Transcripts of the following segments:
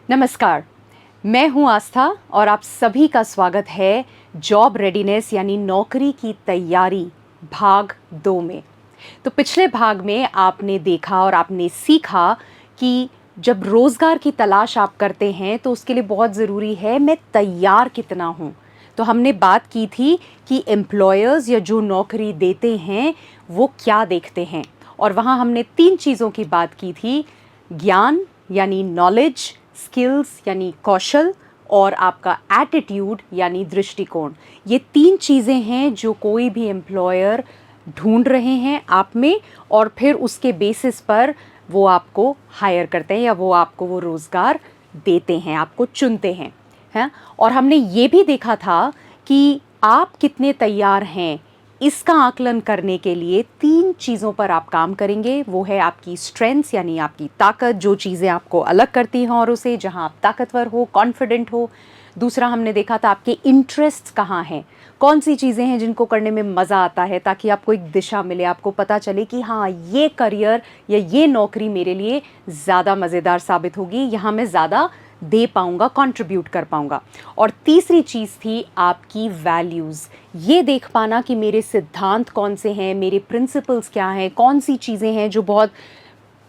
नमस्कार, मैं हूं आस्था और आप सभी का स्वागत है जॉब रेडीनेस यानी नौकरी की तैयारी भाग 2 में। तो पिछले भाग में आपने देखा और आपने सीखा कि जब रोज़गार की तलाश आप करते हैं तो उसके लिए बहुत ज़रूरी है मैं तैयार कितना हूं। तो हमने बात की थी कि एम्प्लॉयर्स या जो नौकरी देते हैं वो क्या देखते हैं, और वहाँ हमने 3 चीज़ों की बात की थी: ज्ञान यानी नॉलेज, स्किल्स यानी कौशल, और आपका एटीट्यूड यानी दृष्टिकोण। ये 3 चीज़ें हैं जो कोई भी एम्प्लॉयर ढूंढ रहे हैं आप में, और फिर उसके बेसिस पर वो आपको हायर करते हैं या वो आपको वो रोज़गार देते हैं, आपको चुनते हैं। और हमने ये भी देखा था कि आप कितने तैयार हैं इसका आकलन करने के लिए 3 चीज़ों पर आप काम करेंगे। वो है आपकी स्ट्रेंथ्स यानी आपकी ताकत, जो चीज़ें आपको अलग करती हैं और उसे जहां आप ताकतवर हो, कॉन्फिडेंट हो। दूसरा हमने देखा था आपके इंटरेस्ट्स कहाँ हैं, कौन सी चीज़ें हैं जिनको करने में मज़ा आता है, ताकि आपको एक दिशा मिले, आपको पता चले कि हाँ, ये करियर या ये नौकरी मेरे लिए ज़्यादा मज़ेदार साबित होगी, यहाँ मैं ज़्यादा दे पाऊंगा, कंट्रीब्यूट कर पाऊंगा। और तीसरी चीज़ थी आपकी वैल्यूज़, ये देख पाना कि मेरे सिद्धांत कौन से हैं, मेरे प्रिंसिपल्स क्या हैं, कौन सी चीज़ें हैं जो बहुत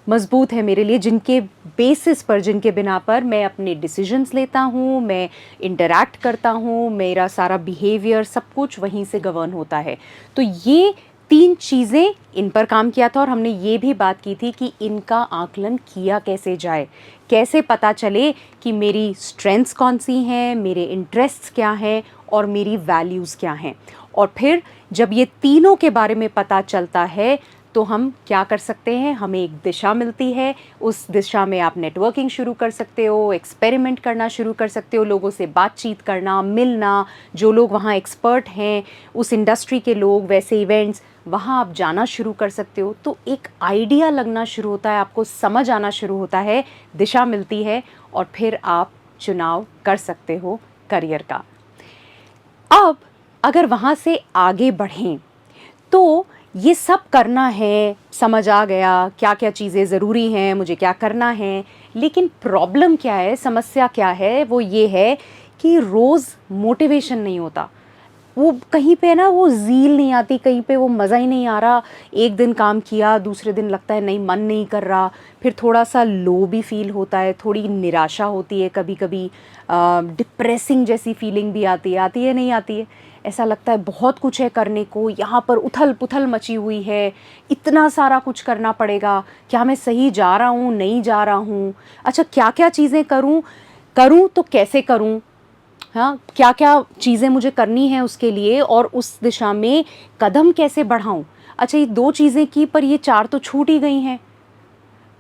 मजबूत है मेरे लिए, जिनके बेसिस पर, जिनके बिना पर मैं अपने डिसीजंस लेता हूँ, मैं इंटरैक्ट करता हूँ, मेरा सारा बिहेवियर सब कुछ वहीं से गवर्न होता है। तो ये 3 चीज़ें, इन पर काम किया था। और हमने ये भी बात की थी कि इनका आकलन किया कैसे जाए, कैसे पता चले कि मेरी स्ट्रेंथ्स कौन सी हैं, मेरे इंटरेस्ट्स क्या हैं और मेरी वैल्यूज़ क्या हैं। और फिर जब ये तीनों के बारे में पता चलता है तो हम क्या कर सकते हैं, हमें एक दिशा मिलती है। उस दिशा में आप नेटवर्किंग शुरू कर सकते हो, एक्सपेरिमेंट करना शुरू कर सकते हो, लोगों से बातचीत करना, मिलना, जो लोग वहाँ एक्सपर्ट हैं उस इंडस्ट्री के लोग, वैसे इवेंट्स, वहाँ आप जाना शुरू कर सकते हो। तो एक आइडिया लगना शुरू होता है, आपको समझ आना शुरू होता है, दिशा मिलती है, और फिर आप चुनाव कर सकते हो करियर का। अब अगर वहाँ से आगे बढ़ें तो ये सब करना है, समझ आ गया क्या क्या चीज़ें ज़रूरी हैं, मुझे क्या करना है। लेकिन प्रॉब्लम क्या है, समस्या क्या है, वो ये है कि रोज़ मोटिवेशन नहीं होता। वो कहीं पे ना वो ज़ील नहीं आती, कहीं पे वो मज़ा ही नहीं आ रहा। एक दिन काम किया, दूसरे दिन लगता है नहीं, मन नहीं कर रहा। फिर थोड़ा सा लो भी फील होता है, थोड़ी निराशा होती है, कभी कभी डिप्रेसिंग जैसी फीलिंग भी आती है नहीं आती है। ऐसा लगता है बहुत कुछ है करने को, यहाँ पर उथल पुथल मची हुई है, इतना सारा कुछ करना पड़ेगा, क्या मैं सही जा रहा हूँ, नहीं जा रहा हूँ, अच्छा क्या क्या चीज़ें करूँ, करूँ तो कैसे करूँ, हाँ, क्या क्या चीज़ें मुझे करनी है उसके लिए, और उस दिशा में कदम कैसे बढ़ाऊँ। अच्छा, ये 2 चीज़ें की पर ये 4 तो छूट ही गई हैं।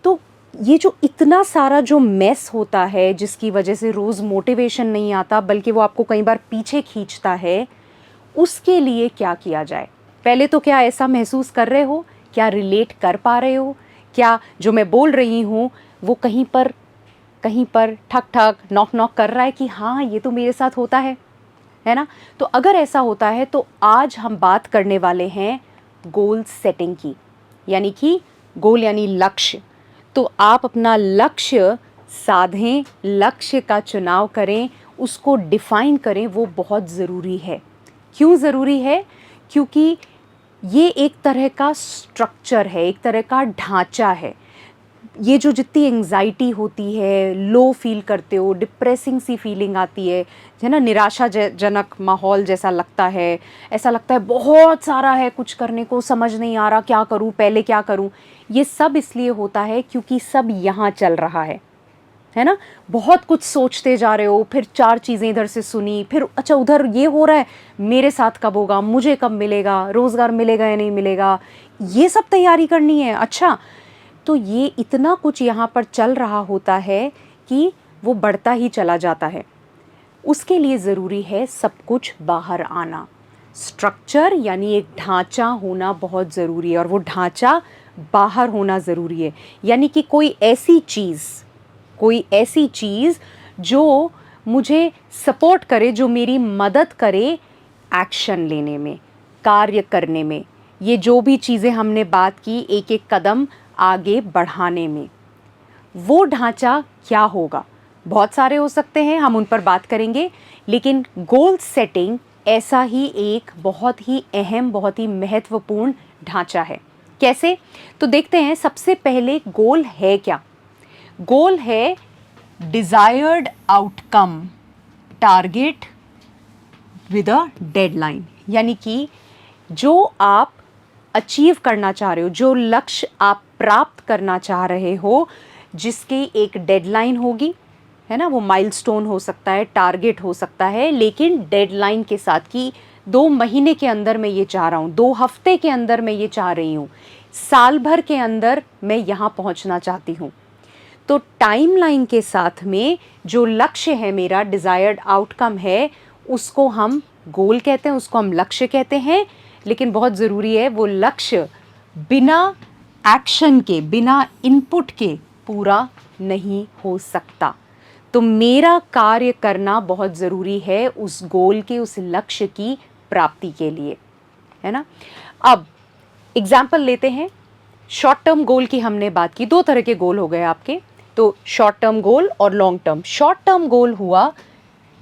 तो ये जो इतना सारा जो मेस होता है, जिसकी वजह से रोज़ मोटिवेशन नहीं आता बल्कि वो आपको कई बार पीछे खींचता है, उसके लिए क्या किया जाए। पहले तो क्या ऐसा महसूस कर रहे हो, क्या रिलेट कर पा रहे हो, क्या जो मैं बोल रही हूँ वो कहीं पर ठक ठक नॉक नॉक कर रहा है कि हाँ, ये तो मेरे साथ होता है ना। तो अगर ऐसा होता है तो आज हम बात करने वाले हैं गोल सेटिंग की, यानी कि गोल यानी लक्ष्य। तो आप अपना लक्ष्य साधें, लक्ष्य का चुनाव करें, उसको डिफाइन करें, वो बहुत ज़रूरी है। क्यों ज़रूरी है? क्योंकि ये एक तरह का स्ट्रक्चर है, एक तरह का ढांचा है। ये जो जितनी एंग्जाइटी होती है, लो फील करते हो, डिप्रेसिंग सी फीलिंग आती है ना, निराशाजनक माहौल जैसा लगता है, ऐसा लगता है बहुत सारा है कुछ करने को, समझ नहीं आ रहा क्या करूं, पहले क्या करूं। ये सब इसलिए होता है क्योंकि सब यहाँ चल रहा है ना। बहुत कुछ सोचते जा रहे हो, फिर 4 चीज़ें इधर से सुनी, फिर अच्छा उधर ये हो रहा है, मेरे साथ कब होगा, मुझे कब मिलेगा, रोज़गार मिलेगा या नहीं मिलेगा, ये सब तैयारी करनी है। अच्छा, तो ये इतना कुछ यहाँ पर चल रहा होता है कि वो बढ़ता ही चला जाता है। उसके लिए ज़रूरी है सब कुछ बाहर आना। स्ट्रक्चर यानी एक ढांचा होना बहुत ज़रूरी है, और वो ढांचा बाहर होना ज़रूरी है। यानी कि कोई ऐसी चीज़ जो मुझे सपोर्ट करे, जो मेरी मदद करे एक्शन लेने में, कार्य करने में। ये जो भी चीज़ें हमने बात की, एक एक कदम आगे बढ़ाने में, वो ढांचा क्या होगा, बहुत सारे हो सकते हैं, हम उन पर बात करेंगे, लेकिन गोल सेटिंग ऐसा ही एक बहुत ही अहम, बहुत ही महत्वपूर्ण ढांचा है। कैसे? तो देखते हैं। सबसे पहले गोल है क्या? गोल है desired outcome, target with a deadline. यानी कि जो आप अचीव करना चाह रहे हो, जो लक्ष्य आप प्राप्त करना चाह रहे हो, जिसकी एक डेडलाइन होगी, है ना। वो माइलस्टोन हो सकता है, टारगेट हो सकता है, लेकिन डेडलाइन के साथ कि 2 महीने के अंदर मैं ये चाह रहा हूँ, 2 हफ्ते के अंदर मैं ये चाह रही हूँ, साल भर के अंदर मैं यहाँ पहुँचना चाहती हूँ। तो टाइमलाइन के साथ में जो लक्ष्य है मेरा, डिज़ायर्ड आउटकम है, उसको हम गोल कहते हैं, उसको हम लक्ष्य कहते हैं। लेकिन बहुत ज़रूरी है, वो लक्ष्य बिना एक्शन के, बिना इनपुट के पूरा नहीं हो सकता। तो मेरा कार्य करना बहुत ज़रूरी है उस गोल के, उस लक्ष्य की प्राप्ति के लिए, है ना। अब एग्जाम्पल लेते हैं। शॉर्ट टर्म गोल की हमने बात की, 2 तरह के गोल हो गए आपके। तो शॉर्ट टर्म गोल और long term. Short term goal हुआ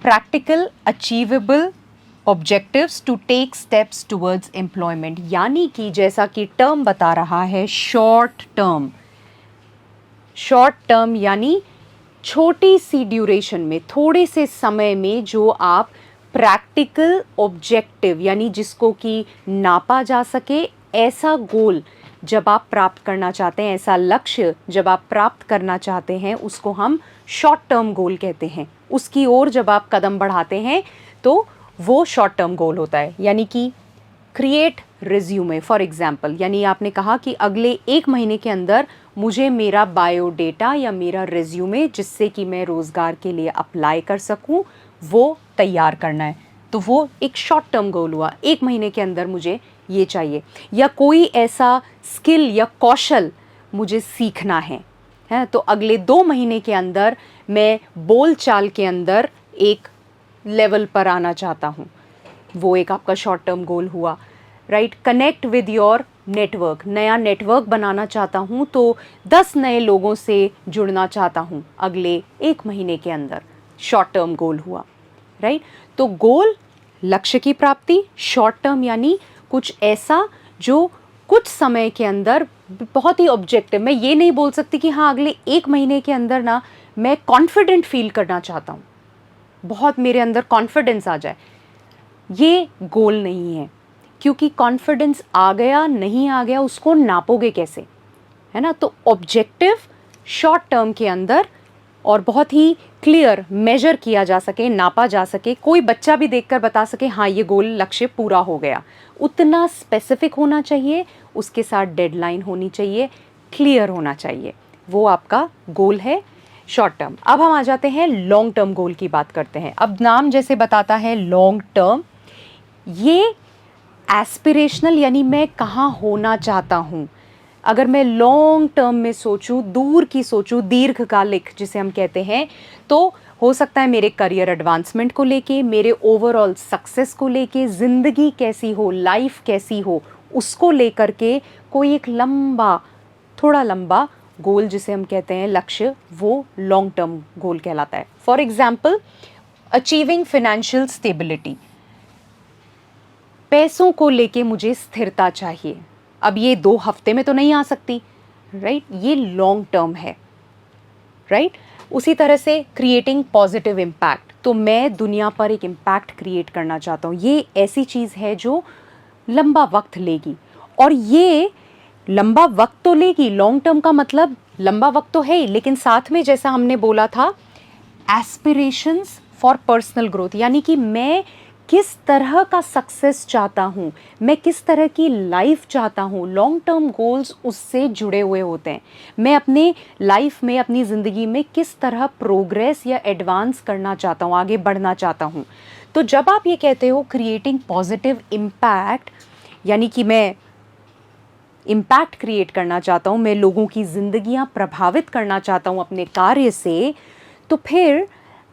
practical achievable objectives to take steps towards employment, यानी कि जैसा कि टर्म बता रहा है, शॉर्ट टर्म। शॉर्ट टर्म यानी छोटी सी ड्यूरेशन में, थोड़े से समय में जो आप प्रैक्टिकल ऑब्जेक्टिव, यानी जिसको कि नापा जा सके, ऐसा गोल जब आप प्राप्त करना चाहते हैं, ऐसा लक्ष्य जब आप प्राप्त करना चाहते हैं, उसको हम शॉर्ट टर्म गोल कहते हैं। उसकी ओर जब आप कदम बढ़ाते हैं तो वो शॉर्ट टर्म गोल होता है। यानी कि क्रिएट रिज्यूमे फॉर एग्जाम्पल, यानी आपने कहा कि अगले 1 महीने के अंदर मुझे मेरा बायोडेटा या मेरा रिज्यूमे, जिससे कि मैं रोज़गार के लिए अप्लाई कर सकूं, वो तैयार करना है। तो वो एक शॉर्ट टर्म गोल हुआ, 1 महीने के अंदर मुझे ये चाहिए। या कोई ऐसा स्किल या कौशल मुझे सीखना है, तो अगले 2 महीने के अंदर मैं बोल चाल के अंदर एक लेवल पर आना चाहता हूँ, वो एक आपका शॉर्ट टर्म गोल हुआ, right. Connect with your network, नया नेटवर्क बनाना चाहता हूँ, तो 10 नए लोगों से जुड़ना चाहता हूँ अगले 1 महीने के अंदर, शॉर्ट टर्म गोल हुआ, राइट। तो गोल लक्ष्य की प्राप्ति, शॉर्ट टर्म यानी कुछ ऐसा जो कुछ समय के अंदर बहुत ही ऑब्जेक्टिव। मैं ये नहीं बोल सकती कि हाँ अगले 1 महीने के अंदर ना मैं कॉन्फिडेंट फील करना चाहता हूँ, बहुत मेरे अंदर कॉन्फिडेंस आ जाए, ये गोल नहीं है। क्योंकि कॉन्फिडेंस आ गया नहीं आ गया उसको नापोगे कैसे, है ना। तो ऑब्जेक्टिव शॉर्ट टर्म के अंदर और बहुत ही क्लियर मेजर किया जा सके, नापा जा सके, कोई बच्चा भी देखकर बता सके हाँ ये गोल लक्ष्य पूरा हो गया, उतना स्पेसिफिक होना चाहिए, उसके साथ डेडलाइन होनी चाहिए, क्लियर होना चाहिए, वो आपका गोल है शॉर्ट टर्म। अब हम आ जाते हैं लॉन्ग टर्म गोल की बात करते हैं। अब नाम जैसे बताता है लॉन्ग टर्म, ये एस्पिरेशनल यानी मैं कहाँ होना चाहता हूँ। अगर मैं लॉन्ग टर्म में सोचूं, दूर की सोचूं, दीर्घकालिक जिसे हम कहते हैं, तो हो सकता है मेरे करियर एडवांसमेंट को लेके, मेरे ओवरऑल सक्सेस को लेके, ज़िंदगी कैसी हो, लाइफ कैसी हो, उसको लेकर के कोई एक लंबा, थोड़ा लंबा गोल जिसे हम कहते हैं लक्ष्य, वो लॉन्ग टर्म गोल कहलाता है। For example achieving financial stability, पैसों को लेके मुझे स्थिरता चाहिए। अब ये 2 हफ्ते में तो नहीं आ सकती, राइट, ये लॉन्ग टर्म है, राइट। उसी तरह से क्रिएटिंग पॉजिटिव इम्पैक्ट, तो मैं दुनिया पर एक इम्पैक्ट क्रिएट करना चाहता हूँ, ये ऐसी चीज़ है जो लंबा वक्त लेगी, और ये लंबा वक्त तो लेगी। लॉन्ग टर्म का मतलब लंबा वक्त तो है ही, लेकिन साथ में जैसा हमने बोला था एस्पिरेशंस फॉर पर्सनल ग्रोथ, यानी कि मैं किस तरह का सक्सेस चाहता हूँ, मैं किस तरह की लाइफ चाहता हूँ। लॉन्ग टर्म गोल्स उससे जुड़े हुए होते हैं। मैं अपने लाइफ में, अपनी ज़िंदगी में किस तरह प्रोग्रेस या एडवांस करना चाहता हूँ, आगे बढ़ना चाहता हूँ। तो जब आप ये कहते हो क्रिएटिंग पॉजिटिव इम्पैक्ट, यानी कि मैं इम्पैक्ट क्रिएट करना चाहता हूँ, मैं लोगों की ज़िंदगियाँ प्रभावित करना चाहता हूँ अपने कार्य से, तो फिर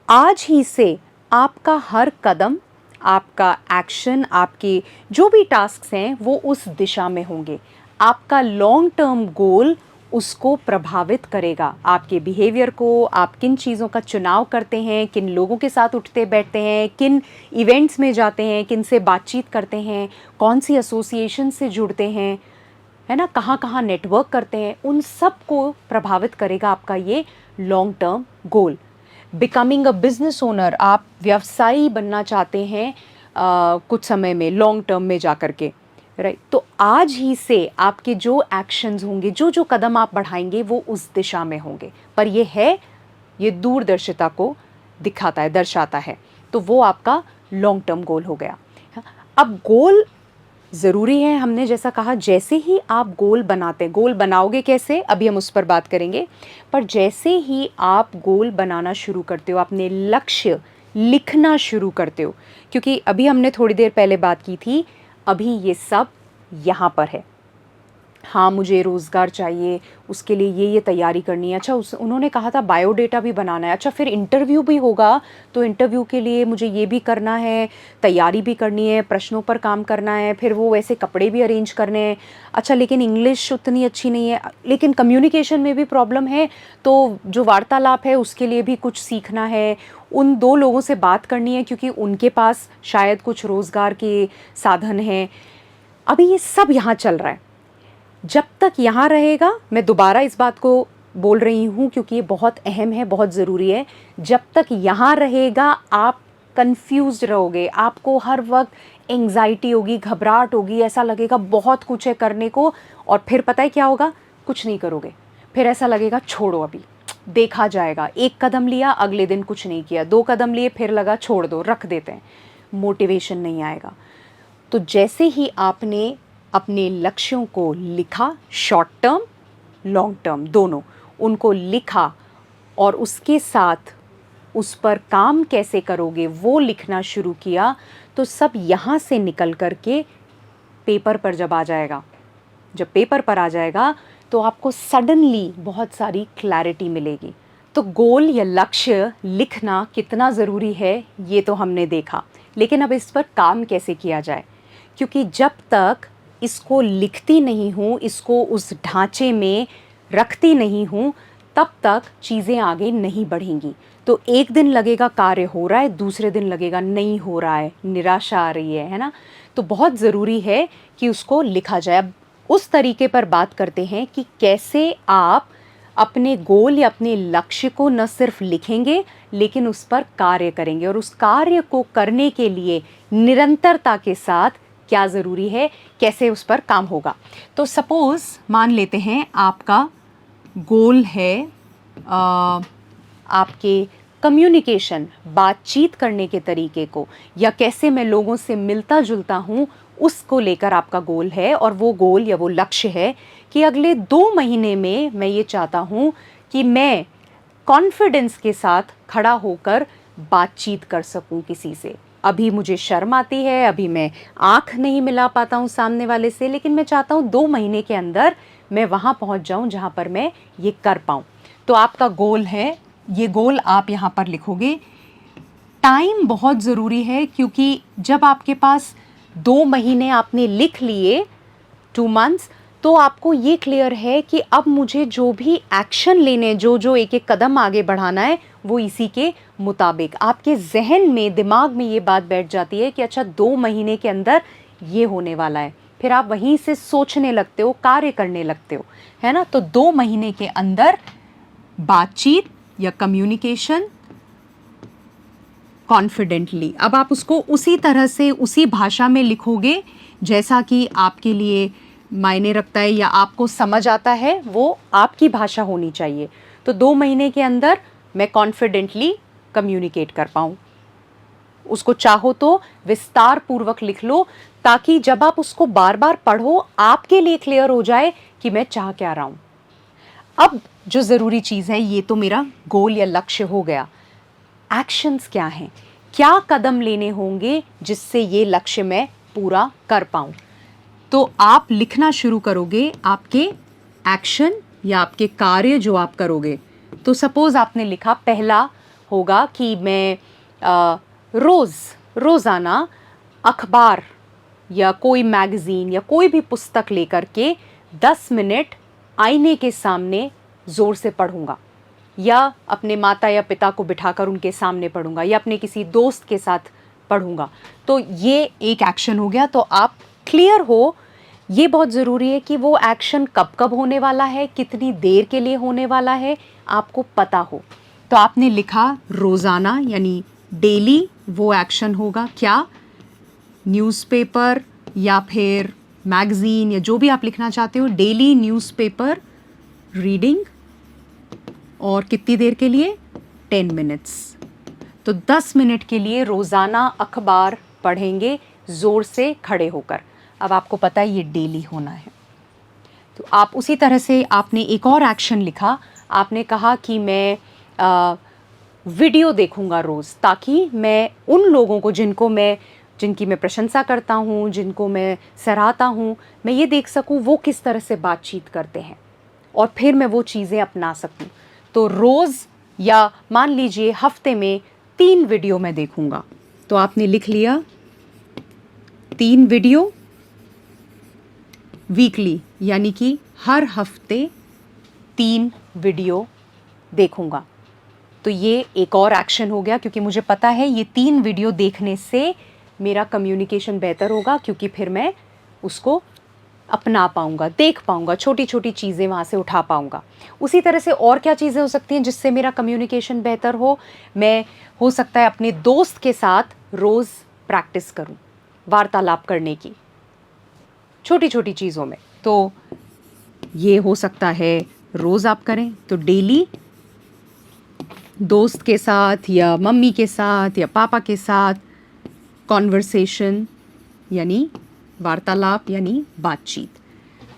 आज ही से आपका हर कदम, आपका एक्शन, आपके जो भी टास्क्स हैं वो उस दिशा में होंगे। आपका लॉन्ग टर्म गोल उसको प्रभावित करेगा, आपके बिहेवियर को, आप किन चीज़ों का चुनाव करते हैं, किन लोगों के साथ उठते बैठते हैं, किन इवेंट्स में जाते हैं, किन से बातचीत करते हैं, कौन सी एसोसिएशन से जुड़ते हैं, है ना, कहाँ कहाँ नेटवर्क करते हैं, उन सब को प्रभावित करेगा आपका ये long term goal. Becoming a business owner, आप व्यवसायी बनना चाहते हैं कुछ समय में, लॉन्ग टर्म में जा कर के, राइट। तो आज ही से आपके जो एक्शंस होंगे, जो जो कदम आप बढ़ाएंगे वो उस दिशा में होंगे। पर ये दूरदर्शिता को दिखाता है, दर्शाता है। तो वो आपका लॉन्ग टर्म गोल हो गया। अब गोल ज़रूरी है, हमने जैसा कहा, जैसे ही आप गोल बनाते हैं, गोल बनाओगे कैसे, अभी हम उस पर बात करेंगे, पर जैसे ही आप गोल बनाना शुरू करते हो, अपने लक्ष्य लिखना शुरू करते हो, क्योंकि अभी हमने थोड़ी देर पहले बात की थी, अभी ये सब यहाँ पर है। हाँ, मुझे रोज़गार चाहिए, उसके लिए ये तैयारी करनी है। अच्छा, उन्होंने कहा था बायोडेटा भी बनाना है। अच्छा, फिर इंटरव्यू भी होगा, तो इंटरव्यू के लिए मुझे ये भी करना है, तैयारी भी करनी है, प्रश्नों पर काम करना है, फिर वो वैसे कपड़े भी अरेंज करने हैं। अच्छा, लेकिन इंग्लिश उतनी अच्छी नहीं है, लेकिन कम्युनिकेशन में भी प्रॉब्लम है, तो जो वार्तालाप है उसके लिए भी कुछ सीखना है, उन 2 लोगों से बात करनी है क्योंकि उनके पास शायद कुछ रोज़गार के साधन हैं। अभी ये सब यहाँ चल रहा है। जब तक यहाँ रहेगा, मैं दोबारा इस बात को बोल रही हूँ क्योंकि ये बहुत अहम है, बहुत ज़रूरी है, जब तक यहाँ रहेगा आप कंफ्यूज्ड रहोगे, आपको हर वक्त एंग्जाइटी होगी, घबराहट होगी, ऐसा लगेगा बहुत कुछ है करने को, और फिर पता है क्या होगा, कुछ नहीं करोगे। फिर ऐसा लगेगा छोड़ो, अभी देखा जाएगा। 1 कदम लिया, अगले दिन कुछ नहीं किया, 2 कदम लिए, फिर लगा छोड़ दो, रख देते हैं, मोटिवेशन नहीं आएगा। तो जैसे ही आपने अपने लक्ष्यों को लिखा, शॉर्ट टर्म, लॉन्ग टर्म दोनों, उनको लिखा, और उसके साथ उस पर काम कैसे करोगे वो लिखना शुरू किया, तो सब यहाँ से निकल कर के पेपर पर जब आ जाएगा, जब पेपर पर आ जाएगा तो आपको सडनली बहुत सारी क्लैरिटी मिलेगी। तो गोल या लक्ष्य लिखना कितना ज़रूरी है ये तो हमने देखा, लेकिन अब इस पर काम कैसे किया जाए, क्योंकि जब तक इसको लिखती नहीं हूँ, इसको उस ढांचे में रखती नहीं हूँ, तब तक चीज़ें आगे नहीं बढ़ेंगी। तो एक दिन लगेगा कार्य हो रहा है, दूसरे दिन लगेगा नहीं हो रहा है, निराशा आ रही है ना। तो बहुत ज़रूरी है कि उसको लिखा जाए। अब उस तरीके पर बात करते हैं कि कैसे आप अपने गोल या अपने लक्ष्य को न सिर्फ लिखेंगे लेकिन उस पर कार्य करेंगे, और उस कार्य को करने के लिए निरंतरता के साथ क्या ज़रूरी है, कैसे उस पर काम होगा। तो सपोज़ मान लेते हैं आपका गोल है आपके कम्युनिकेशन, बातचीत करने के तरीके को, या कैसे मैं लोगों से मिलता जुलता हूँ, उसको लेकर आपका गोल है। और वो गोल या वो लक्ष्य है कि अगले 2 महीने में मैं ये चाहता हूँ कि मैं कॉन्फिडेंस के साथ खड़ा होकर बातचीत कर सकूँ किसी से। अभी मुझे शर्म आती है, अभी मैं आँख नहीं मिला पाता हूँ सामने वाले से, लेकिन मैं चाहता हूँ 2 महीने के अंदर मैं वहाँ पहुँच जाऊँ जहाँ पर मैं ये कर पाऊँ। तो आपका गोल है, ये गोल आप यहाँ पर लिखोगे। टाइम बहुत ज़रूरी है, क्योंकि जब आपके पास 2 महीने आपने लिख लिए, 2 मंथ्स, तो आपको ये क्लियर है कि अब मुझे जो भी एक्शन लेने, जो जो एक एक कदम आगे बढ़ाना है, वो इसी के मुताबिक। आपके जहन में, दिमाग में ये बात बैठ जाती है कि अच्छा 2 महीने के अंदर ये होने वाला है, फिर आप वहीं से सोचने लगते हो, कार्य करने लगते हो, है ना। तो 2 महीने के अंदर बातचीत या कम्युनिकेशन कॉन्फिडेंटली। अब आप उसको उसी तरह से, उसी भाषा में लिखोगे जैसा कि आपके लिए मायने रखता है या आपको समझ आता है, वो आपकी भाषा होनी चाहिए। तो 2 महीने के अंदर मैं कॉन्फिडेंटली कम्युनिकेट कर पाऊँ। उसको चाहो तो विस्तार पूर्वक लिख लो, ताकि जब आप उसको बार बार पढ़ो, आपके लिए क्लियर हो जाए कि मैं चाह क्या रहा हूँ। अब जो ज़रूरी चीज़ है, ये तो मेरा गोल या लक्ष्य हो गया। एक्शंस क्या हैं, क्या कदम लेने होंगे जिससे ये लक्ष्य मैं पूरा कर पाऊँ। तो आप लिखना शुरू करोगे आपके एक्शन या आपके कार्य जो आप करोगे। तो सपोज़ आपने लिखा, पहला होगा कि मैं रोज़ाना अखबार या कोई मैगज़ीन या कोई भी पुस्तक लेकर के 10 मिनट आईने के सामने ज़ोर से पढ़ूंगा, या अपने माता या पिता को बिठाकर उनके सामने पढ़ूंगा, या अपने किसी दोस्त के साथ पढ़ूंगा। तो ये एक एक्शन हो गया। तो आप क्लियर हो, ये बहुत ज़रूरी है कि वो एक्शन कब कब होने वाला है, कितनी देर के लिए होने वाला है, आपको पता हो। तो आपने लिखा रोज़ाना यानी डेली, वो एक्शन होगा क्या? न्यूज़पेपर या फिर मैगज़ीन या जो भी आप लिखना चाहते हो, डेली न्यूज़पेपर रीडिंग। और कितनी देर के लिए? 10 मिनट्स। तो 10 मिनट के लिए रोज़ाना अखबार पढ़ेंगे ज़ोर से खड़े होकर। अब आपको पता है ये डेली होना है। तो आप उसी तरह से आपने एक और एक्शन लिखा। आपने कहा कि मैं वीडियो देखूंगा रोज़, ताकि मैं उन लोगों को जिनकी मैं प्रशंसा करता हूँ, जिनको मैं सराहता हूँ, मैं ये देख सकूँ वो किस तरह से बातचीत करते हैं, और फिर मैं वो चीज़ें अपना सकूँ। तो रोज़ या मान लीजिए हफ्ते में 3 वीडियो मैं देखूंगा। तो आपने लिख लिया 3 वीडियो वीकली, यानी कि हर हफ्ते 3 वीडियो देखूंगा। तो ये एक और एक्शन हो गया, क्योंकि मुझे पता है ये 3 वीडियो देखने से मेरा कम्युनिकेशन बेहतर होगा, क्योंकि फिर मैं उसको अपना पाऊंगा, देख पाऊंगा, छोटी छोटी चीज़ें वहाँ से उठा पाऊंगा। उसी तरह से और क्या चीज़ें हो सकती हैं जिससे मेरा कम्युनिकेशन बेहतर हो? मैं हो सकता है अपने दोस्त के साथ रोज़ प्रैक्टिस करूं वार्तालाप करने की, छोटी छोटी चीज़ों में। तो ये हो सकता है रोज़ आप करें। तो डेली दोस्त के साथ या मम्मी के साथ या पापा के साथ कॉन्वर्सेशन यानी वार्तालाप यानी बातचीत।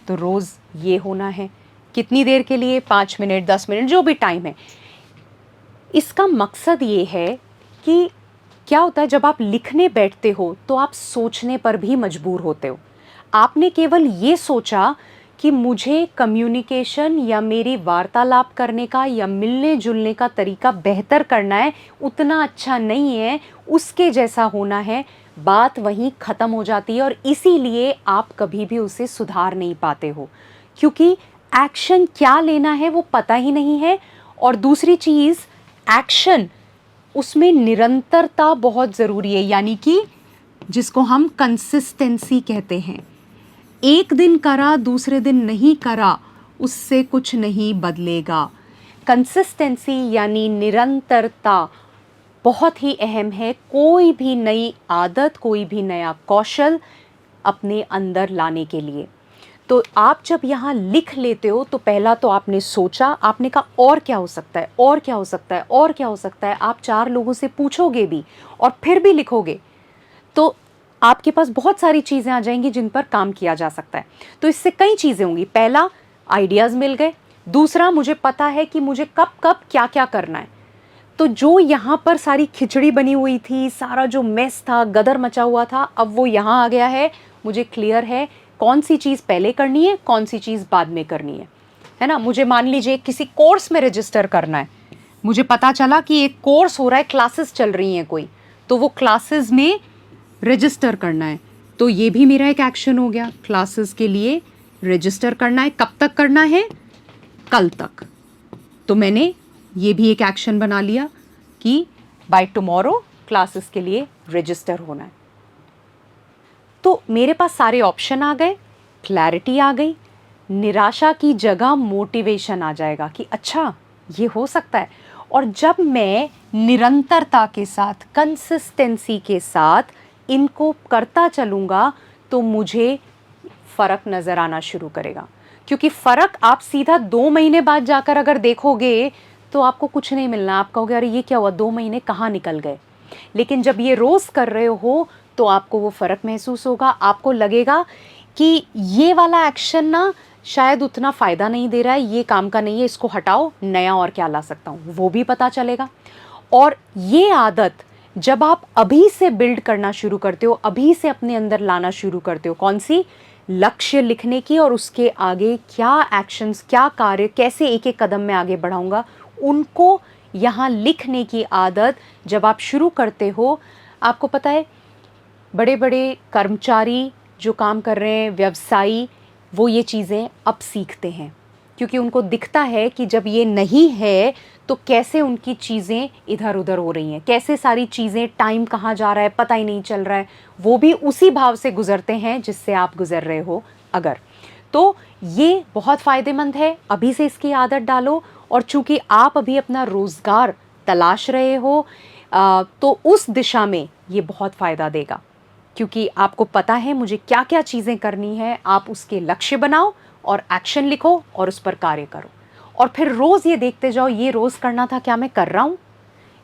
तो रोज़ ये होना है। कितनी देर के लिए? 5 मिनट, 10 मिनट, जो भी टाइम है। इसका मकसद ये है कि क्या होता है, जब आप लिखने बैठते हो तो आप सोचने पर भी मजबूर होते हो। आपने केवल ये सोचा कि मुझे कम्युनिकेशन या मेरी वार्तालाप करने का या मिलने जुलने का तरीका बेहतर करना है, उतना अच्छा नहीं है, उसके जैसा होना है, बात वहीं ख़त्म हो जाती है। और इसीलिए आप कभी भी उसे सुधार नहीं पाते हो, क्योंकि एक्शन क्या लेना है वो पता ही नहीं है। और दूसरी चीज़, एक्शन, उसमें निरंतरता बहुत ज़रूरी है, यानी कि जिसको हम कंसिस्टेंसी कहते हैं। एक दिन करा, दूसरे दिन नहीं करा, उससे कुछ नहीं बदलेगा। कंसिस्टेंसी यानी निरंतरता बहुत ही अहम है। कोई भी नई आदत, कोई भी नया कौशल अपने अंदर लाने के लिए। तो आप जब यहाँ लिख लेते हो तो पहला तो आपने सोचा, आपने कहा और क्या हो सकता है, और क्या हो सकता है, और क्या हो सकता है। आप 4 लोगों से पूछोगे भी और फिर भी लिखोगे, तो आपके पास बहुत सारी चीज़ें आ जाएंगी जिन पर काम किया जा सकता है। तो इससे कई चीज़ें होंगी। पहला, आइडियाज़ मिल गए। दूसरा, मुझे पता है कि मुझे कब कब क्या क्या करना है। तो जो यहाँ पर सारी खिचड़ी बनी हुई थी, सारा जो मेस था, गदर मचा हुआ था, अब वो यहाँ आ गया है। मुझे क्लियर है कौन सी चीज़ पहले करनी है, कौन सी चीज़ बाद में करनी है ना। मुझे मान लीजिए किसी कोर्स में रजिस्टर करना है, मुझे पता चला कि एक कोर्स हो रहा है, क्लासेस चल रही हैं कोई, तो वो क्लासेस में रजिस्टर करना है। तो ये भी मेरा एक एक्शन हो गया, क्लासेस के लिए रजिस्टर करना है। कब तक करना है? कल तक। तो मैंने ये भी एक एक्शन बना लिया कि बाय टुमारो क्लासेस के लिए रजिस्टर होना है। तो मेरे पास सारे ऑप्शन आ गए, क्लैरिटी आ गई, निराशा की जगह मोटिवेशन आ जाएगा कि अच्छा ये हो सकता है। और जब मैं निरंतरता के साथ, कंसिस्टेंसी के साथ इनको करता चलूँगा तो मुझे फ़र्क नज़र आना शुरू करेगा। क्योंकि फ़र्क आप सीधा 2 महीने बाद जाकर अगर देखोगे तो आपको कुछ नहीं मिलना। आप कहोगे अरे ये क्या हुआ, 2 महीने कहाँ निकल गए। लेकिन जब ये रोज़ कर रहे हो तो आपको वो फ़र्क महसूस होगा। आपको लगेगा कि ये वाला एक्शन ना शायद उतना फ़ायदा नहीं दे रहा है, ये काम का नहीं है, इसको हटाओ, नया और क्या ला सकता हूँ, वो भी पता चलेगा। और ये आदत जब आप अभी से बिल्ड करना शुरू करते हो, अभी से अपने अंदर लाना शुरू करते हो, कौन सी? लक्ष्य लिखने की, और उसके आगे क्या एक्शंस, क्या कार्य, कैसे एक एक कदम में आगे बढ़ाऊंगा, उनको यहाँ लिखने की आदत जब आप शुरू करते हो, आपको पता है बड़े बड़े कर्मचारी जो काम कर रहे हैं, व्यवसायी, वो ये चीज़ें अब सीखते हैं। क्योंकि उनको दिखता है कि जब ये नहीं है तो कैसे उनकी चीज़ें इधर उधर हो रही हैं, कैसे सारी चीज़ें, टाइम कहाँ जा रहा है पता ही नहीं चल रहा है। वो भी उसी भाव से गुजरते हैं जिससे आप गुजर रहे हो। अगर तो ये बहुत फ़ायदेमंद है, अभी से इसकी आदत डालो। और चूंकि आप अभी अपना रोज़गार तलाश रहे हो तो उस दिशा में ये बहुत फ़ायदा देगा, क्योंकि आपको पता है मुझे क्या क्या चीज़ें करनी है। आप उसके लक्ष्य बनाओ और एक्शन लिखो और उस पर कार्य करो, और फिर रोज़ ये देखते जाओ, ये रोज़ करना था, क्या मैं कर रहा हूँ,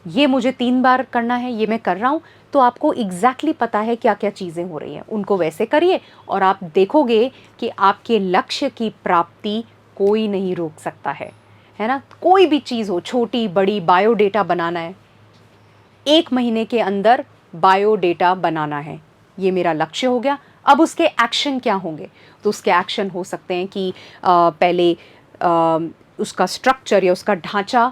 ये मुझे 3 बार करना है, ये मैं कर रहा हूँ। तो आपको एग्जैक्टली पता है क्या क्या चीज़ें हो रही हैं, उनको वैसे करिए और आप देखोगे कि आपके लक्ष्य की प्राप्ति कोई नहीं रोक सकता है ना। कोई भी चीज़ हो, छोटी बड़ी, बायोडेटा बनाना है, 1 महीने के अंदर बायोडेटा बनाना है, ये मेरा लक्ष्य हो गया। अब उसके एक्शन क्या होंगे? तो उसके एक्शन हो सकते हैं कि पहले उसका स्ट्रक्चर या उसका ढांचा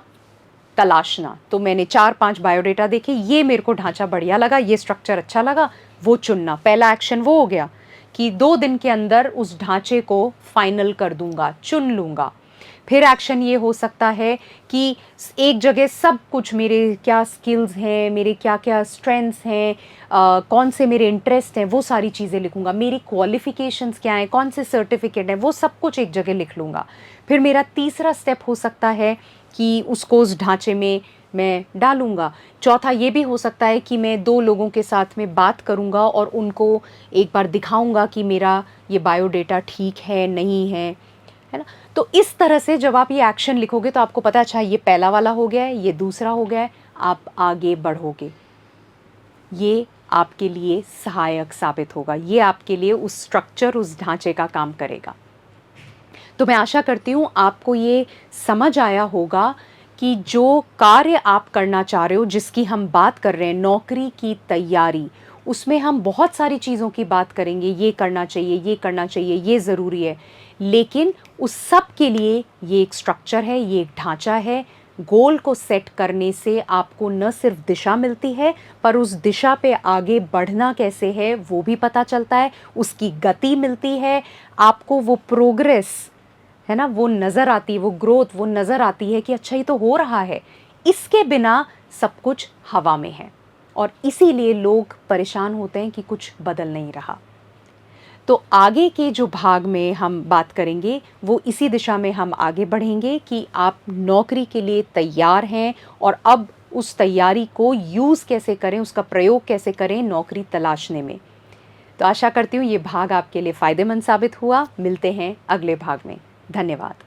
तलाशना। तो मैंने 4-5 बायोडेटा देखे, ये मेरे को ढांचा बढ़िया लगा, ये स्ट्रक्चर अच्छा लगा, वो चुनना। पहला एक्शन वो हो गया कि 2 दिन के अंदर उस ढांचे को फाइनल कर दूंगा, चुन लूँगा। फिर एक्शन ये हो सकता है कि एक जगह सब कुछ, मेरे क्या स्किल्स हैं, मेरे क्या क्या स्ट्रेंथ्स हैं, कौन से मेरे इंटरेस्ट हैं, वो सारी चीज़ें लिखूंगा। मेरी क्वालिफ़िकेशंस क्या हैं, कौन से सर्टिफिकेट हैं, वो सब कुछ एक जगह लिख लूँगा। फिर मेरा तीसरा स्टेप हो सकता है कि उसको उस ढांचे में मैं डालूँगा। चौथा ये भी हो सकता है कि मैं 2 लोगों के साथ में बात करूँगा और उनको एक बार दिखाऊँगा कि मेरा ये बायोडेटा ठीक है, नहीं है ना। तो इस तरह से जब आप ये एक्शन लिखोगे तो आपको पता, अच्छा ये पहला वाला हो गया है, ये दूसरा हो गया है, आप आगे बढ़ोगे। ये आपके लिए सहायक साबित होगा, ये आपके लिए उस स्ट्रक्चर, उस ढांचे का काम करेगा। तो मैं आशा करती हूँ आपको ये समझ आया होगा कि जो कार्य आप करना चाह रहे हो, जिसकी हम बात कर रहे हैं, नौकरी की तैयारी, उसमें हम बहुत सारी चीज़ों की बात करेंगे, ये करना चाहिए, ये करना चाहिए, ये ज़रूरी है। लेकिन उस सब के लिए ये एक स्ट्रक्चर है, ये एक ढांचा है। गोल को सेट करने से आपको न सिर्फ दिशा मिलती है, पर उस दिशा पे आगे बढ़ना कैसे है वो भी पता चलता है, उसकी गति मिलती है, आपको वो प्रोग्रेस है ना, वो नज़र आती है, वो ग्रोथ वो नज़र आती है कि अच्छा ये तो हो रहा है। इसके बिना सब कुछ हवा में है और इसीलिए लोग परेशान होते हैं कि कुछ बदल नहीं रहा। तो आगे के जो भाग में हम बात करेंगे वो इसी दिशा में हम आगे बढ़ेंगे कि आप नौकरी के लिए तैयार हैं और अब उस तैयारी को यूज़ कैसे करें, उसका प्रयोग कैसे करें नौकरी तलाशने में। तो आशा करती हूँ ये भाग आपके लिए फ़ायदेमंद साबित हुआ। मिलते हैं अगले भाग में। धन्यवाद।